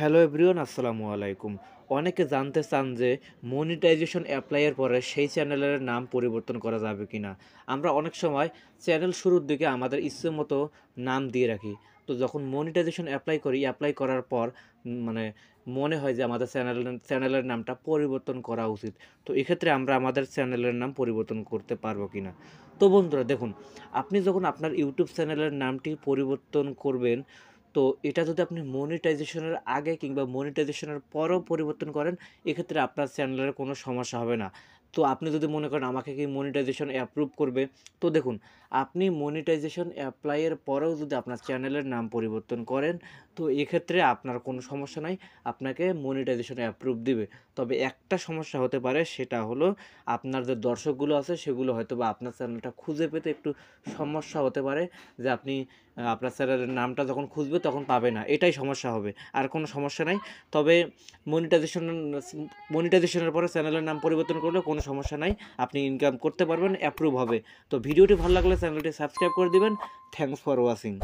Hello everyone, আসসালামু আলাইকুম। অনেকে জানতে চান যে মনিটাইজেশন অ্যাপ্লাইয়ের পরে সেই চ্যানেলের নাম পরিবর্তন করা যাবে কি না। আমরা অনেক সময় চ্যানেল শুরুর দিকে আমাদের ইচ্ছে মতো নাম দিয়ে রাখি। তো যখন মনিটাইজেশন অ্যাপ্লাই করার পর মানে মনে হয় যে আমাদের চ্যানেলের নামটা পরিবর্তন করা উচিত। তো এক্ষেত্রে আমরা আমাদের চ্যানেলের নাম পরিবর্তন করতে পারবো কি না। তো বন্ধুরা দেখুন, আপনি যখন আপনার ইউটিউব চ্যানেলের নামটি পরিবর্তন করবেন, তো এটা যদি আপনি মনিটাইজেশনের আগে কিংবা মনিটাইজেশনের পরেও পরিবর্তন করেন, এক্ষেত্রে আপনার চ্যানেলের কোনো সমস্যা হবে না। তো আপনি যদি মনে করেন আমাকে কি মনিটাইজেশন অ্যাপ্রুভ করবে, তো দেখুন, আপনি মনিটাইজেশন অ্যাপ্লাইয়ের পরেও যদি আপনার চ্যানেলের নাম পরিবর্তন করেন, তো এক্ষেত্রে আপনার কোনো সমস্যা নাই, আপনাকে মনিটাইজেশন অ্যাপ্রুভ দিবে। তবে একটা সমস্যা হতে পারে, সেটা হলো আপনার যে দর্শকগুলো আছে সেগুলো হয়তোবা আপনার চ্যানেলটা খুঁজে পেতে একটু সমস্যা হতে পারে, যে আপনি আপনার চ্যানেলের নামটা যখন খুঁজবে তখন পাবে না। এটাই সমস্যা হবে। আর কোনো সমস্যা নাই। তবে মনিটাইজেশন মনিটাইজেশনের পরে চ্যানেলের নাম পরিবর্তন করলেও কোনো সমস্যা নাই। আপনি ইনকাম করতে পারবেন, অ্যাপ্রুভ হবে। তো ভিডিওটি ভালো লাগলে চ্যানেলটি সাবস্ক্রাইব করে দিবেন। Thanks for watching.